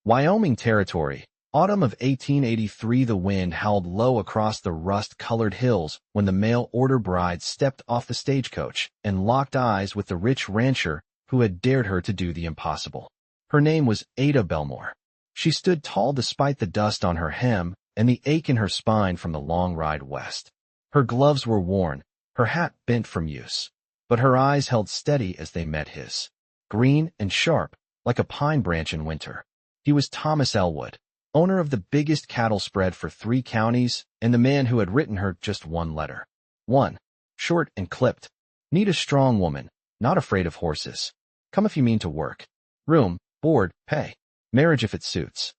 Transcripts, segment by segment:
Wyoming Territory, autumn of 1883. The wind howled low across the rust-colored hills when the mail-order bride stepped off the stagecoach and locked eyes with the rich rancher who had dared her to do the impossible. Her name was Ada Bellemore. She stood tall despite the dust on her hem and the ache in her spine from the long ride west. Her gloves were worn, her hat bent from use, but her eyes held steady as they met his, green and sharp, like a pine branch in winter. He was Thomas Elwood, owner of the biggest cattle spread for 3 counties, and the man who had written her just one letter. One, short and clipped. Need a strong woman, not afraid of horses. Come if you mean to work. Room, board, pay. Marriage if it suits.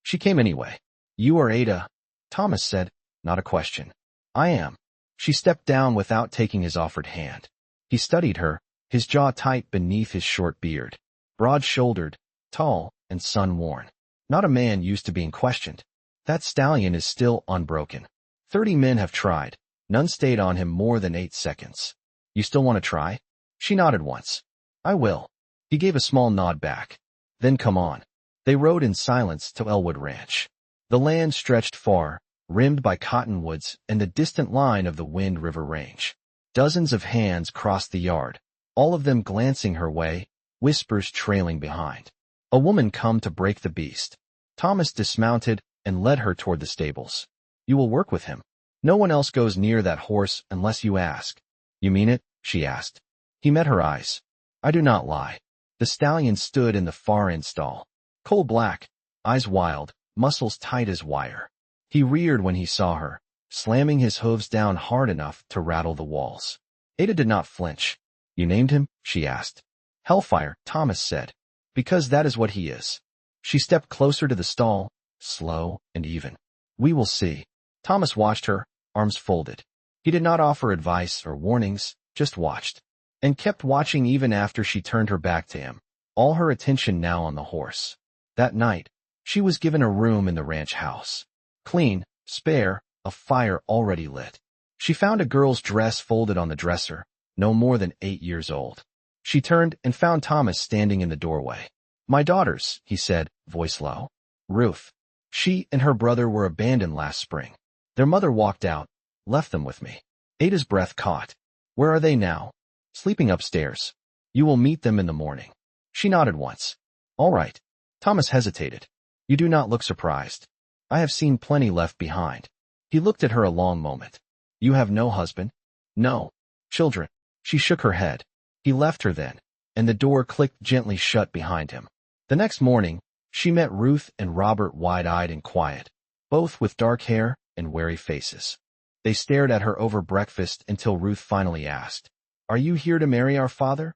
She came anyway. You are Ada? Thomas said, not a question. I am. She stepped down without taking his offered hand. He studied her, his jaw tight beneath his short beard. Broad-shouldered, tall, and sun-worn. Not a man used to being questioned. That stallion is still unbroken. 30 men have tried. None stayed on him more than 8 seconds. You still want to try? She nodded once. I will. He gave a small nod back. Then come on. They rode in silence to Elwood Ranch. The land stretched far, rimmed by cottonwoods and the distant line of the Wind River Range. Dozens of hands crossed the yard, all of them glancing her way, whispers trailing behind. A woman come to break the beast. Thomas dismounted and led her toward the stables. You will work with him. No one else goes near that horse unless you ask. You mean it? She asked. He met her eyes. I do not lie. The stallion stood in the far end stall. Coal black, eyes wild, muscles tight as wire. He reared when he saw her, slamming his hooves down hard enough to rattle the walls. Ada did not flinch. You named him? She asked. Hellfire, Thomas said. Because that is what he is. She stepped closer to the stall, slow and even. We will see. Thomas watched her, arms folded. He did not offer advice or warnings, just watched. And kept watching even after she turned her back to him, all her attention now on the horse. That night, she was given a room in the ranch house. Clean, spare, a fire already lit. She found a girl's dress folded on the dresser, no more than 8 years old. She turned and found Thomas standing in the doorway. My daughters, he said, voice low. Ruth. She and her brother were abandoned last spring. Their mother walked out, left them with me. Ada's breath caught. Where are they now? Sleeping upstairs. You will meet them in the morning. She nodded once. All right. Thomas hesitated. You do not look surprised. I have seen plenty left behind. He looked at her a long moment. You have no husband? No. Children. She shook her head. He left her then, and the door clicked gently shut behind him. The next morning, she met Ruth and Robert wide-eyed and quiet, both with dark hair and wary faces. They stared at her over breakfast until Ruth finally asked, Are you here to marry our father?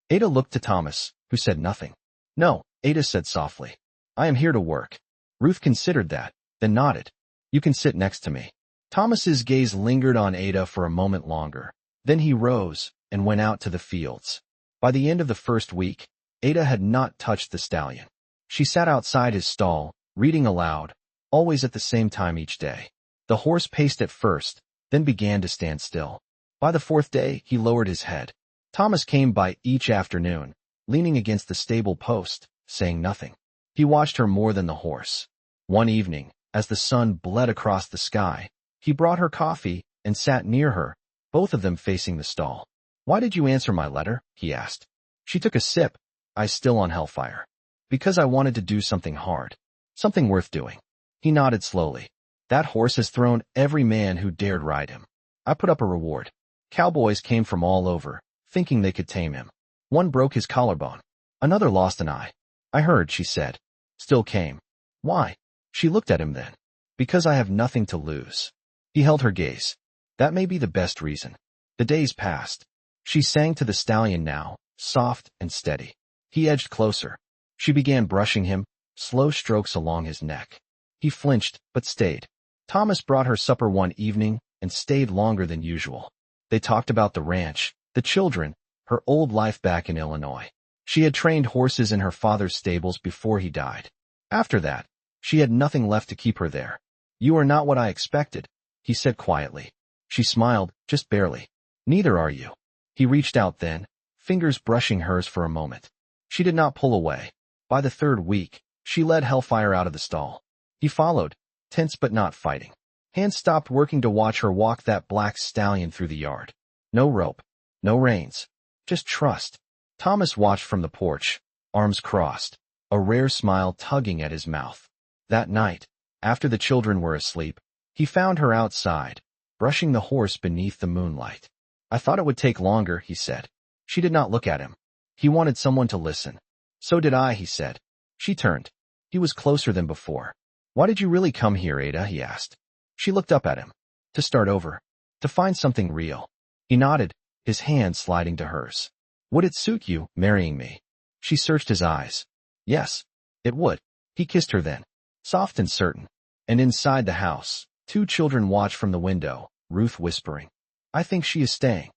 Ada looked to Thomas, who said nothing. No, Ada said softly. I am here to work. Ruth considered that, then nodded. You can sit next to me. Thomas's gaze lingered on Ada for a moment longer. Then he rose and went out to the fields. By the end of the first week, Ada had not touched the stallion. She sat outside his stall, reading aloud, always at the same time each day. The horse paced at first, then began to stand still. By the 4th day, he lowered his head. Thomas came by each afternoon, leaning against the stable post, saying nothing. He watched her more than the horse. One evening, as the sun bled across the sky, he brought her coffee and sat near her, both of them facing the stall. Why did you answer my letter? He asked. She took a sip, eyes still on Hellfire. Because I wanted to do something hard. Something worth doing. He nodded slowly. That horse has thrown every man who dared ride him. I put up a reward. Cowboys came from all over, thinking they could tame him. One broke his collarbone. Another lost an eye. I heard, she said. Still came. Why? She looked at him then. Because I have nothing to lose. He held her gaze. That may be the best reason. The days passed. She sang to the stallion now, soft and steady. He edged closer. She began brushing him, slow strokes along his neck. He flinched, but stayed. Thomas brought her supper one evening and stayed longer than usual. They talked about the ranch, the children, her old life back in Illinois. She had trained horses in her father's stables before he died. After that, she had nothing left to keep her there. You are not what I expected, he said quietly. She smiled, just barely. Neither are you. He reached out then, fingers brushing hers for a moment. She did not pull away. By the 3rd week, She led Hellfire out of the stall. He followed, tense but not fighting. Hands stopped working to watch her walk that black stallion through the yard. No rope, no reins, just trust. Thomas watched from the porch, arms crossed, a rare smile tugging at his mouth. That night, after the children were asleep, he found her outside, brushing the horse beneath the moonlight. I thought it would take longer, he said. She did not look at him. He wanted someone to listen. So did I, he said. She turned. He was closer than before. Why did you really come here, Ada? He asked. She looked up at him. To start over. To find something real. He nodded, his hand sliding to hers. Would it suit you, marrying me? She searched his eyes. Yes, it would. He kissed her then, soft and certain. And inside the house, 2 children watched from the window, Ruth whispering, I think she is staying.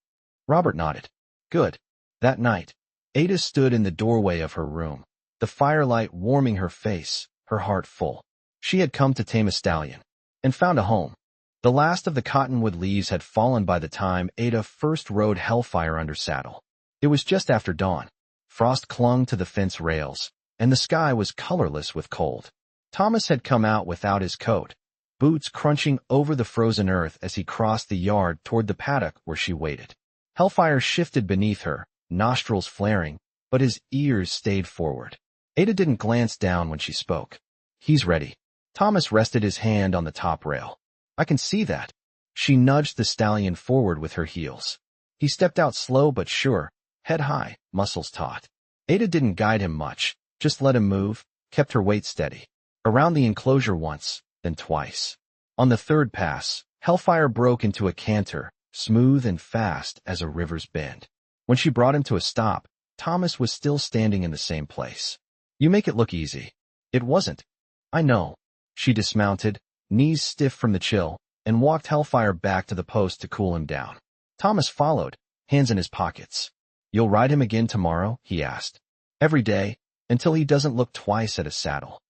Robert nodded. Good. That night, Ada stood in the doorway of her room, the firelight warming her face, her heart full. She had come to tame a stallion, and found a home. The last of the cottonwood leaves had fallen by the time Ada first rode Hellfire under saddle. It was just after dawn. Frost clung to the fence rails, and the sky was colorless with cold. Thomas had come out without his coat, boots crunching over the frozen earth as he crossed the yard toward the paddock where she waited. Hellfire shifted beneath her, nostrils flaring, but his ears stayed forward. Ada didn't glance down when she spoke. He's ready. Thomas rested his hand on the top rail. I can see that. She nudged the stallion forward with her heels. He stepped out slow but sure, head high, muscles taut. Ada didn't guide him much, just let him move, kept her weight steady. Around the enclosure once, then twice. On the third pass, Hellfire broke into a canter, smooth and fast as a river's bend. When she brought him to a stop, Thomas was still standing in the same place. You make it look easy. It wasn't. I know. She dismounted, knees stiff from the chill, and walked Hellfire back to the post to cool him down. Thomas followed, hands in his pockets. You'll ride him again tomorrow? He asked. Every day, until he doesn't look twice at a saddle.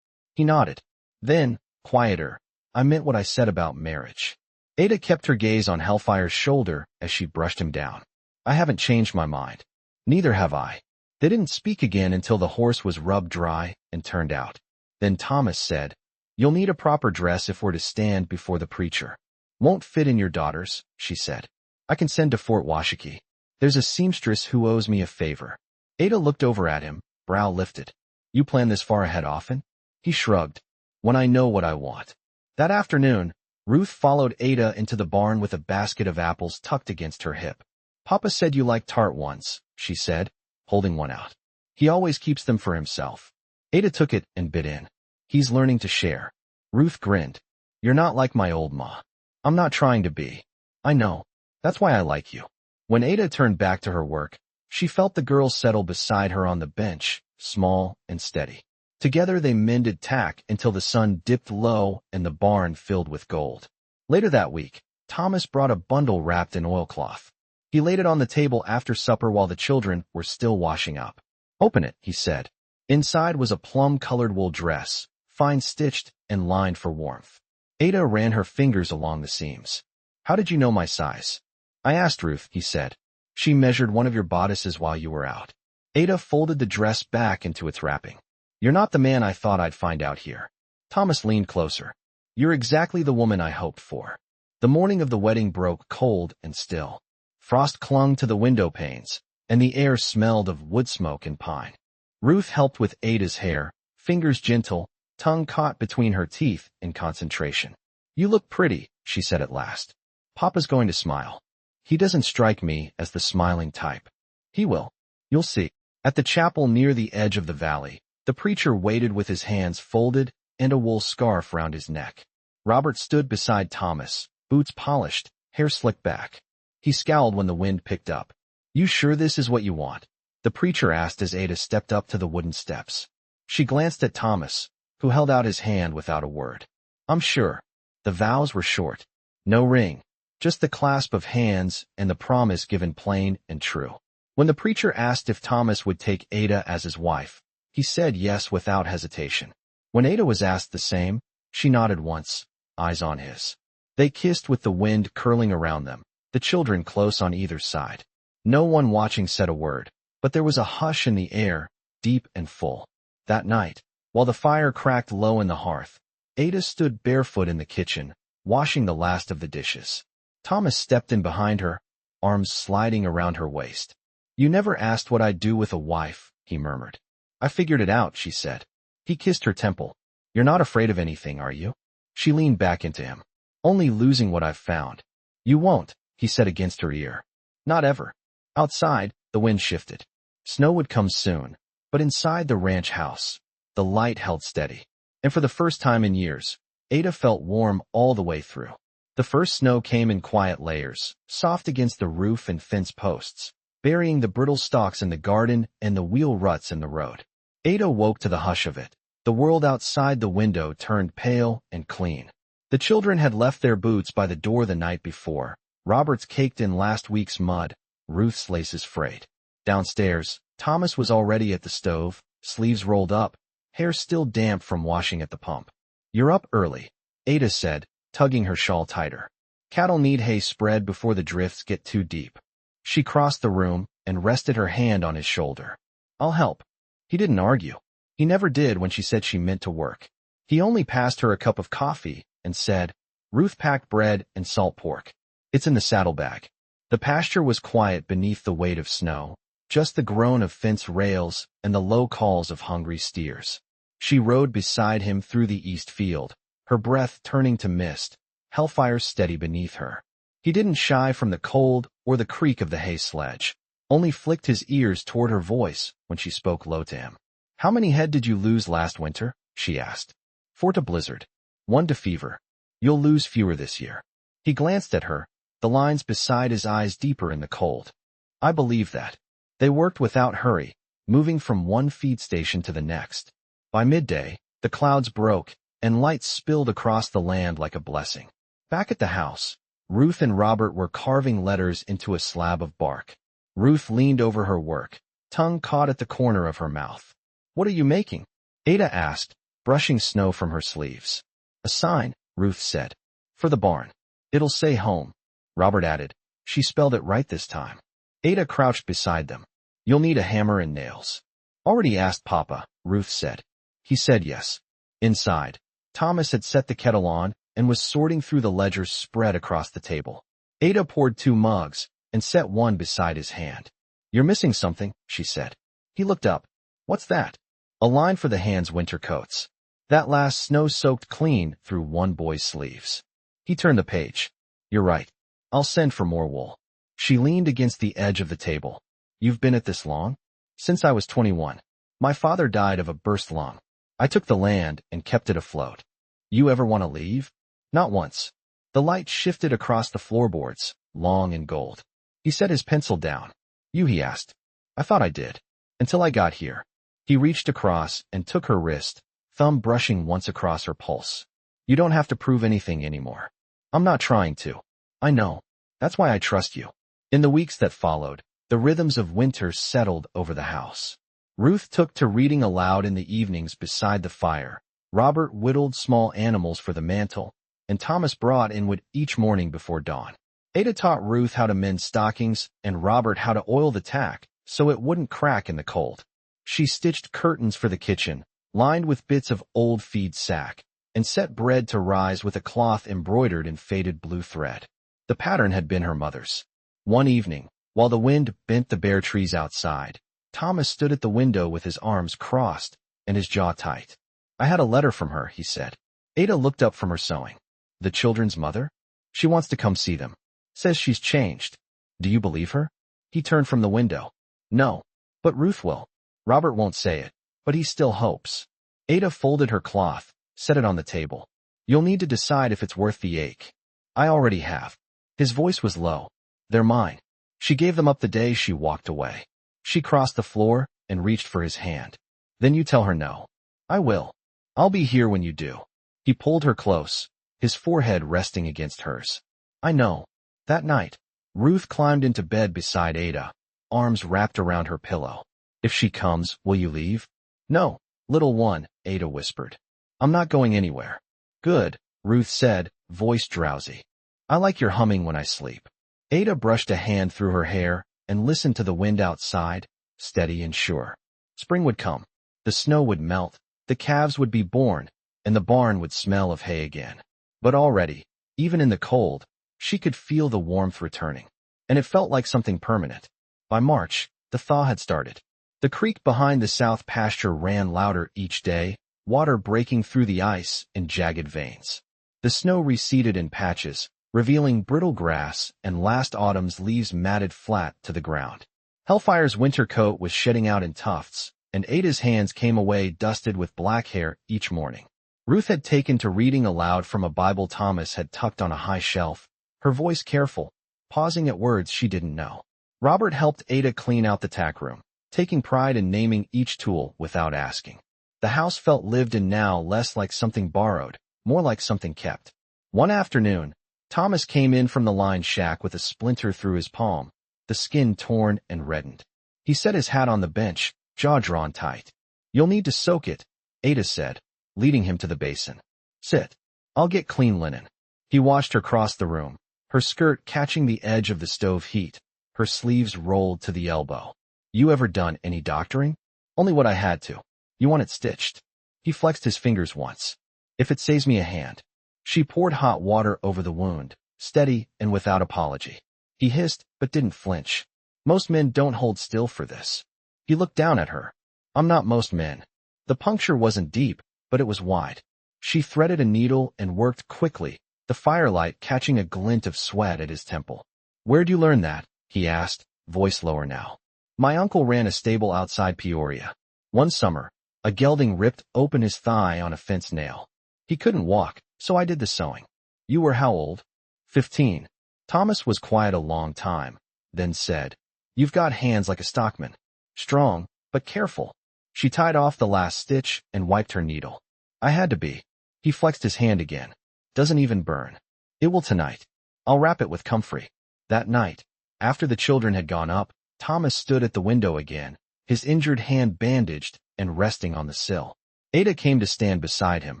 He nodded. Then, quieter, I meant what I said about marriage. Ada kept her gaze on Hellfire's shoulder as she brushed him down. I haven't changed my mind. Neither have I. They didn't speak again until the horse was rubbed dry and turned out. Then Thomas said, You'll need a proper dress if we're to stand before the preacher. Won't fit in your daughters, she said. I can send to Fort Washakie. There's a seamstress who owes me a favor. Ada looked over at him, brow lifted. You plan this far ahead often? He shrugged. When I know what I want. That afternoon, Ruth followed Ada into the barn with a basket of apples tucked against her hip. Papa said you liked tart ones, she said, holding one out. He always keeps them for himself. Ada took it and bit in. He's learning to share. Ruth grinned. You're not like my old ma. I'm not trying to be. I know. That's why I like you. When Ada turned back to her work, she felt the girl settle beside her on the bench, small and steady. Together they mended tack until the sun dipped low and the barn filled with gold. Later that week, Thomas brought a bundle wrapped in oilcloth. He laid it on the table after supper while the children were still washing up. Open it, he said. Inside was a plum-colored wool dress, fine-stitched and lined for warmth. Ada ran her fingers along the seams. How did you know my size? I asked Ruth, he said. She measured one of your bodices while you were out. Ada folded the dress back into its wrapping. You're not the man I thought I'd find out here. Thomas leaned closer. You're exactly the woman I hoped for. The morning of the wedding broke cold and still. Frost clung to the window panes, and the air smelled of wood smoke and pine. Ruth helped with Ada's hair, fingers gentle, tongue caught between her teeth in concentration. You look pretty, she said at last. Papa's going to smile. He doesn't strike me as the smiling type. He will. You'll see. At the chapel near the edge of the valley, the preacher waited with his hands folded and a wool scarf round his neck. Robert stood beside Thomas, boots polished, hair slicked back. He scowled when the wind picked up. You sure this is what you want? The preacher asked as Ada stepped up to the wooden steps. She glanced at Thomas, who held out his hand without a word. I'm sure. The vows were short. No ring. Just the clasp of hands and the promise given plain and true. When the preacher asked if Thomas would take Ada as his wife, he said yes without hesitation. When Ada was asked the same, she nodded once, eyes on his. They kissed with the wind curling around them, the children close on either side. No one watching said a word, but there was a hush in the air, deep and full. That night, While the fire cracked low in the hearth, Ada stood barefoot in the kitchen, washing the last of the dishes. Thomas stepped in behind her, arms sliding around her waist. "You never asked what I'd do with a wife," he murmured. "I figured it out," she said. He kissed her temple. "You're not afraid of anything, are you?" She leaned back into him. "Only losing what I've found." "You won't," he said against her ear. "Not ever." Outside, the wind shifted. Snow would come soon, but inside the ranch house, the light held steady. And for the first time in years, Ada felt warm all the way through. The first snow came in quiet layers, soft against the roof and fence posts, burying the brittle stalks in the garden and the wheel ruts in the road. Ada woke to the hush of it. The world outside the window turned pale and clean. The children had left their boots by the door the night before, Robert's caked in last week's mud, Ruth's laces frayed. Downstairs, Thomas was already at the stove, sleeves rolled up, hair still damp from washing at the pump. "You're up early," Ada said, tugging her shawl tighter. "Cattle need hay spread before the drifts get too deep." She crossed the room and rested her hand on his shoulder. "I'll help." He didn't argue. He never did when she said she meant to work. He only passed her a cup of coffee and said, "Ruth packed bread and salt pork. It's in the saddlebag." The pasture was quiet beneath the weight of snow, just the groan of fence rails and the low calls of hungry steers. She rode beside him through the east field, her breath turning to mist, hellfire steady beneath her. He didn't shy from the cold or the creak of the hay sledge, only flicked his ears toward her voice when she spoke low to him. "How many head did you lose last winter?" she asked. "4 to blizzard. 1 to fever. You'll lose fewer this year." He glanced at her, the lines beside his eyes deeper in the cold. "I believe that." They worked without hurry, moving from one feed station to the next. By midday, the clouds broke, and light spilled across the land like a blessing. Back at the house, Ruth and Robert were carving letters into a slab of bark. Ruth leaned over her work, tongue caught at the corner of her mouth. "What are you making?" Ada asked, brushing snow from her sleeves. "A sign," Ruth said. "For the barn. It'll say home," Robert added. She spelled it right this time. Ada crouched beside them. "You'll need a hammer and nails." "Already asked Papa," Ruth said. He said yes. Inside, Thomas had set the kettle on and was sorting through the ledgers spread across the table. Ada poured 2 mugs and set one beside his hand. "You're missing something," she said. He looked up. "What's that?" "A line for the hands' winter coats. That last snow soaked clean through one boy's sleeves." He turned the page. "You're right. I'll send for more wool." She leaned against the edge of the table. "You've been at this long?" "Since I was 21. My father died of a burst lung. I took the land and kept it afloat." "You ever want to leave?" "Not once." The light shifted across the floorboards, long and gold. He set his pencil down. "You?" he asked. "I thought I did. Until I got here." He reached across and took her wrist, thumb brushing once across her pulse. "You don't have to prove anything anymore." "I'm not trying to." "I know. That's why I trust you." In the weeks that followed, the rhythms of winter settled over the house. Ruth took to reading aloud in the evenings beside the fire. Robert whittled small animals for the mantel, and Thomas brought in wood each morning before dawn. Ada taught Ruth how to mend stockings and Robert how to oil the tack so it wouldn't crack in the cold. She stitched curtains for the kitchen, lined with bits of old feed sack, and set bread to rise with a cloth embroidered in faded blue thread. The pattern had been her mother's. One evening, while the wind bent the bare trees outside, Thomas stood at the window with his arms crossed and his jaw tight. "I had a letter from her," he said. Ada looked up from her sewing. "The children's mother? She wants to come see them. Says she's changed. Do you believe her?" He turned from the window. "No, but Ruth will. Robert won't say it, but he still hopes." Ada folded her cloth, set it on the table. "You'll need to decide if it's worth the ache." "I already have." His voice was low. "They're mine." She gave them up the day she walked away. She crossed the floor and reached for his hand. "Then you tell her no." "I will. I'll be here when you do." He pulled her close, his forehead resting against hers. "I know." That night, Ruth climbed into bed beside Ada, arms wrapped around her pillow. "If she comes, will you leave?" "No, little one," Ada whispered. "I'm not going anywhere." "Good," Ruth said, voice drowsy. "I like your humming when I sleep." Ada brushed a hand through her hair and listened to the wind outside, steady and sure. Spring would come. The snow would melt, The calves would be born, and the barn would smell of hay again. But already, even in the cold, she could feel the warmth returning, and it felt like something permanent. By March, the thaw had started. The creek behind the south pasture ran louder each day, water breaking through the ice in jagged veins. The snow receded in patches, revealing brittle grass and last autumn's leaves matted flat to the ground. Hellfire's winter coat was shedding out in tufts, and Ada's hands came away dusted with black hair each morning. Ruth had taken to reading aloud from a Bible Thomas had tucked on a high shelf, her voice careful, pausing at words she didn't know. Robert helped Ada clean out the tack room, taking pride in naming each tool without asking. The house felt lived in now, less like something borrowed, more like something kept. One afternoon, Thomas came in from the line shack with a splinter through his palm, the skin torn and reddened. He set his hat on the bench, jaw drawn tight. "You'll need to soak it," Ada said, leading him to the basin. "Sit. I'll get clean linen." He watched her cross the room, her skirt catching the edge of the stove heat, her sleeves rolled to the elbow. "You ever done any doctoring?" "Only what I had to." "You want it stitched?" He flexed his fingers once. "If it saves me a hand." She poured hot water over the wound, steady and without apology. He hissed, but didn't flinch. "Most men don't hold still for this." He looked down at her. "I'm not most men." The puncture wasn't deep, but it was wide. She threaded a needle and worked quickly, the firelight catching a glint of sweat at his temple. "Where'd you learn that?" he asked, voice lower now. "My uncle ran a stable outside Peoria. One summer, a gelding ripped open his thigh on a fence nail. He couldn't walk, so I did the sewing." "You were how old?" 15. Thomas was quiet a long time, then said, "You've got hands like a stockman. Strong, but careful." She tied off the last stitch and wiped her needle. "I had to be." He flexed his hand again. "Doesn't even burn." "It will tonight. I'll wrap it with comfrey." That night, after the children had gone up, Thomas stood at the window again, his injured hand bandaged and resting on the sill. Ada came to stand beside him,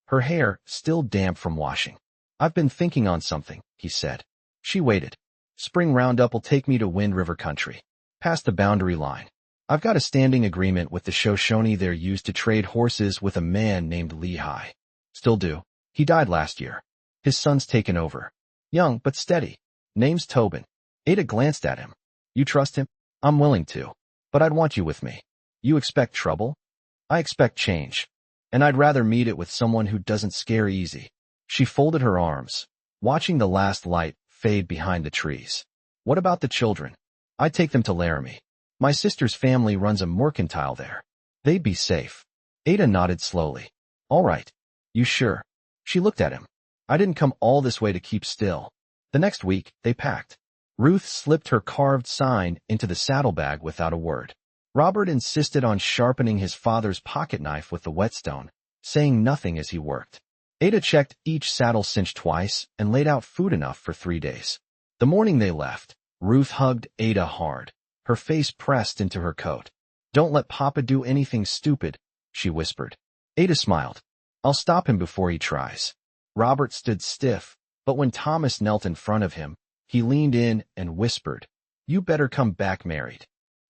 her hair still damp from washing. "I've been thinking on something," he said. She waited. "Spring roundup'll take me to Wind River country, past the boundary line. I've got a standing agreement with the Shoshone they're used to trade horses with a man named Lehi. Still do. He died last year. His son's taken over. Young but steady. Name's Tobin." Ada glanced at him. "You trust him?" "I'm willing to. But I'd want you with me." "You expect trouble?" "I expect change. And I'd rather meet it with someone who doesn't scare easy." She folded her arms, watching the last light fade behind the trees. "What about the children?" "I'd take them to Laramie. My sister's family runs a mercantile there. They'd be safe." Ada nodded slowly. "All right. You sure?" She looked at him. "I didn't come all this way to keep still." The next week, they packed. Ruth slipped her carved sign into the saddlebag without a word. Robert insisted on sharpening his father's pocket knife with the whetstone, saying nothing as he worked. Ada checked each saddle cinch twice and laid out food enough for 3 days. The morning they left, Ruth hugged Ada hard, her face pressed into her coat. "Don't let Papa do anything stupid," she whispered. Ada smiled. "I'll stop him before he tries." Robert stood stiff, but when Thomas knelt in front of him, he leaned in and whispered, "You better come back married."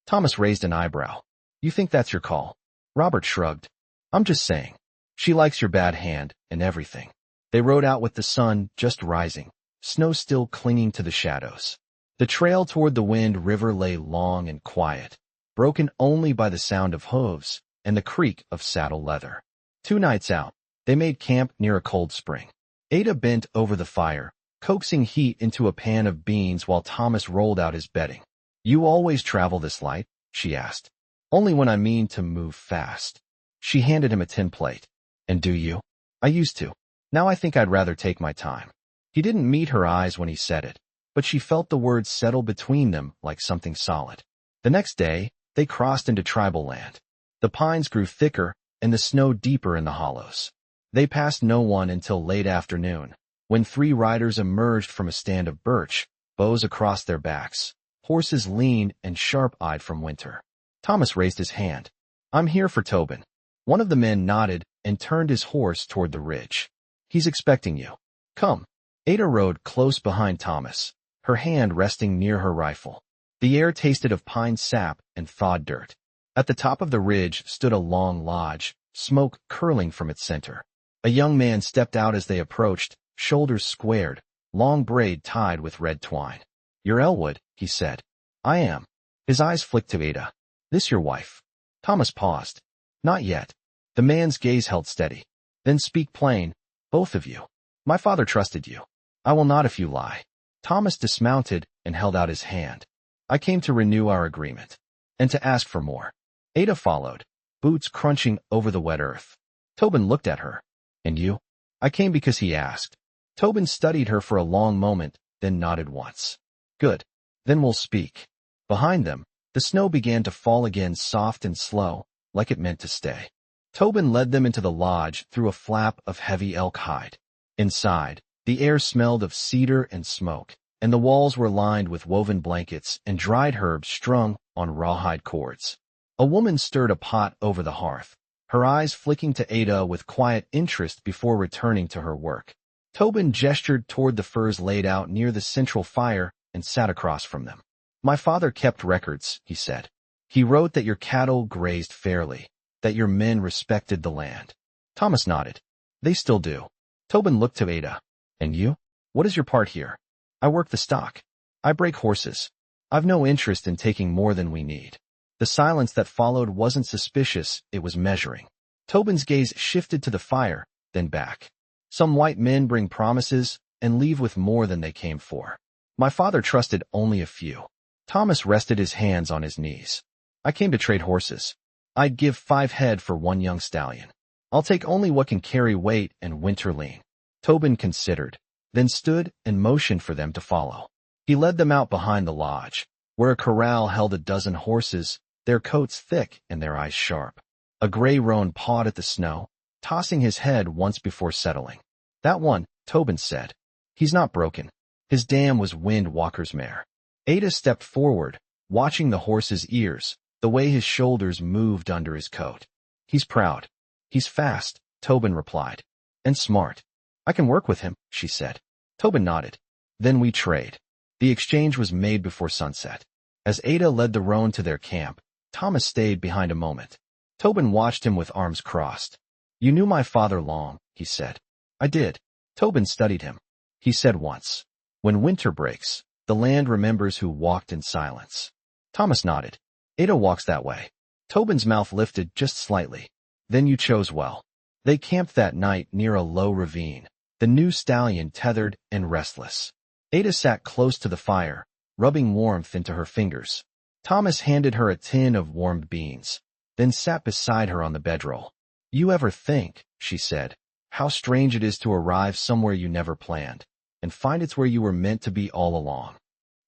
Thomas raised an eyebrow. "You think that's your call?" Robert shrugged. "I'm just saying. She likes your bad hand and everything." They rode out with the sun just rising, snow still clinging to the shadows. The trail toward the Wind River lay long and quiet, broken only by the sound of hooves and the creak of saddle leather. 2 nights out, they made camp near a cold spring. Ada bent over the fire, coaxing heat into a pan of beans while Thomas rolled out his bedding. "You always travel this light?" she asked. "Only when I mean to move fast." She handed him a tin plate. "And do you?" "I used to. Now I think I'd rather take my time." He didn't meet her eyes when he said it, but she felt the words settle between them like something solid. The next day, they crossed into tribal land. The pines grew thicker and the snow deeper in the hollows. They passed no one until late afternoon, when 3 riders emerged from a stand of birch, bows across their backs, horses lean and sharp-eyed from winter. Thomas raised his hand. "I'm here for Tobin." One of the men nodded and turned his horse toward the ridge. "He's expecting you. Come." Ada rode close behind Thomas, her hand resting near her rifle. The air tasted of pine sap and thawed dirt. At the top of the ridge stood a long lodge, smoke curling from its center. A young man stepped out as they approached, shoulders squared, long braid tied with red twine. "You're Elwood," he said. "I am." His eyes flicked to Ada. "This your wife?" Thomas paused. "Not yet." The man's gaze held steady. "Then speak plain, both of you. My father trusted you. I will not if you lie." Thomas dismounted and held out his hand. "I came to renew our agreement. And to ask for more." Ada followed, boots crunching over the wet earth. Tobin looked at her. "And you?" "I came because he asked." Tobin studied her for a long moment, then nodded once. "Good. Then we'll speak." Behind them, the snow began to fall again, soft and slow, like it meant to stay. Tobin led them into the lodge through a flap of heavy elk hide. Inside, the air smelled of cedar and smoke, and the walls were lined with woven blankets and dried herbs strung on rawhide cords. A woman stirred a pot over the hearth, her eyes flicking to Ada with quiet interest before returning to her work. Tobin gestured toward the furs laid out near the central fire and sat across from them. "My father kept records," he said. "He wrote that your cattle grazed fairly, that your men respected the land." Thomas nodded. "They still do." Tobin looked to Ada. "And you? What is your part here?" "I work the stock. I break horses. I've no interest in taking more than we need." The silence that followed wasn't suspicious, it was measuring. Tobin's gaze shifted to the fire, then back. "Some white men bring promises and leave with more than they came for. My father trusted only a few." Thomas rested his hands on his knees. "I came to trade horses. I'd give 5 head for one young stallion. I'll take only what can carry weight and winter lean." Tobin considered, then stood and motioned for them to follow. He led them out behind the lodge, where a corral held a dozen horses, their coats thick and their eyes sharp. A gray roan pawed at the snow, tossing his head once before settling. "That one," Tobin said. "He's not broken." His dam was Wind Walker's mare. Ada stepped forward, watching the horse's ears, the way his shoulders moved under his coat. "He's proud. He's fast," Tobin replied. "And smart. I can work with him," she said. Tobin nodded. "Then we trade." The exchange was made before sunset. As Ada led the roan to their camp, Thomas stayed behind a moment. Tobin watched him with arms crossed. "You knew my father long," he said. "I did." Tobin studied him. He said once, "When winter breaks, the land remembers who walked in silence." Thomas nodded. "Ada walks that way." Tobin's mouth lifted just slightly. "Then you chose well." They camped that night near a low ravine, the new stallion tethered and restless. Ada sat close to the fire, rubbing warmth into her fingers. Thomas handed her a tin of warmed beans, then sat beside her on the bedroll. "You ever think," she said, "how strange it is to arrive somewhere you never planned, and find it's where you were meant to be all along?"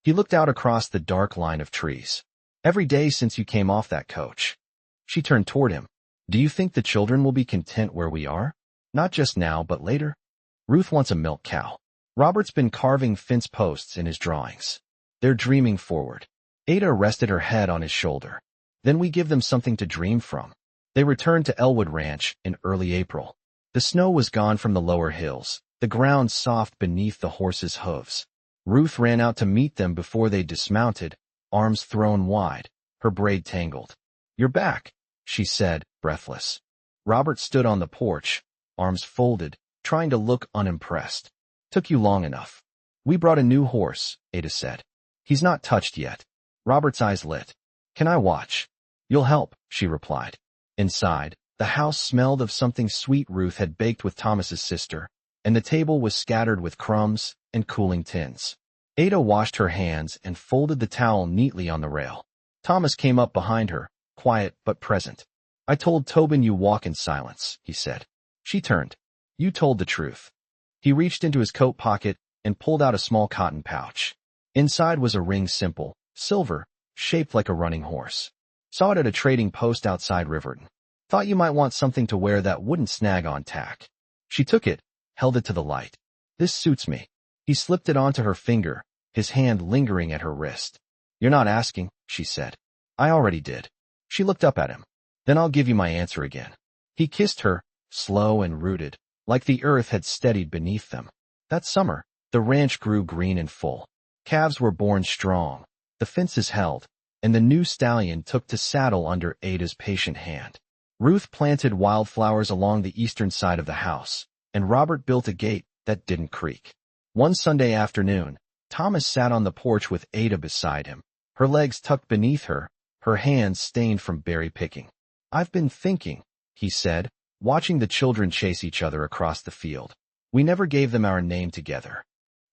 He looked out across the dark line of trees. "Every day since you came off that coach." She turned toward him. "Do you think the children will be content where we are? Not just now, but later?" "Ruth wants a milk cow. Robert's been carving fence posts in his drawings. They're dreaming forward." Ada rested her head on his shoulder. "Then we give them something to dream from." They returned to Elwood Ranch in early April. The snow was gone from the lower hills, the ground soft beneath the horses' hooves. Ruth ran out to meet them before they dismounted, arms thrown wide, her braid tangled. "You're back," she said, breathless. Robert stood on the porch, arms folded, trying to look unimpressed. "Took you long enough." "We brought a new horse," Ada said. "He's not touched yet." Robert's eyes lit. "Can I watch?" "You'll help," she replied. Inside, the house smelled of something sweet Ruth had baked with Thomas's sister, and the table was scattered with crumbs and cooling tins. Ada washed her hands and folded the towel neatly on the rail. Thomas came up behind her, quiet but present. "I told Tobin you walk in silence," he said. She turned. "You told the truth." He reached into his coat pocket and pulled out a small cotton pouch. Inside was a ring, simple, silver, shaped like a running horse. "Saw it at a trading post outside Riverton. Thought you might want something to wear that wouldn't snag on tack." She took it, held it to the light. "This suits me." He slipped it onto her finger, his hand lingering at her wrist. "You're not asking," she said. "I already did." She looked up at him. "Then I'll give you my answer again." He kissed her, slow and rooted, like the earth had steadied beneath them. That summer, the ranch grew green and full. Calves were born strong, the fences held, and the new stallion took to saddle under Ada's patient hand. Ruth planted wildflowers along the eastern side of the house, and Robert built a gate that didn't creak. One Sunday afternoon, Thomas sat on the porch with Ada beside him, her legs tucked beneath her, her hands stained from berry picking. "I've been thinking," he said, watching the children chase each other across the field. "We never gave them our name together."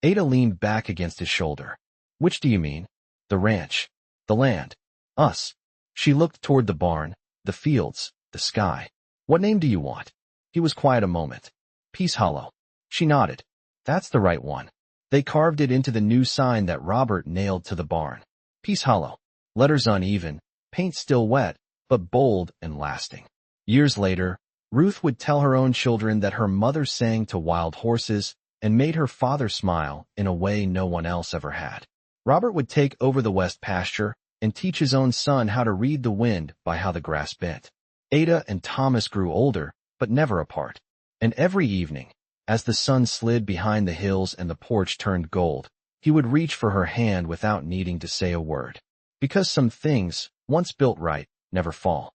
Ada leaned back against his shoulder. "Which do you mean?" "The ranch. The land. Us." She looked toward the barn, the fields, the sky. "What name do you want?" He was quiet a moment. "Peace Hollow." She nodded. "That's the right one." They carved it into the new sign that Robert nailed to the barn. Peace Hollow. Letters uneven, paint still wet, but bold and lasting. Years later, Ruth would tell her own children that her mother sang to wild horses and made her father smile in a way no one else ever had. Robert would take over the west pasture and teach his own son how to read the wind by how the grass bent. Ada and Thomas grew older, but never apart. And every evening, as the sun slid behind the hills and the porch turned gold, he would reach for her hand without needing to say a word. Because some things, once built right, never fall.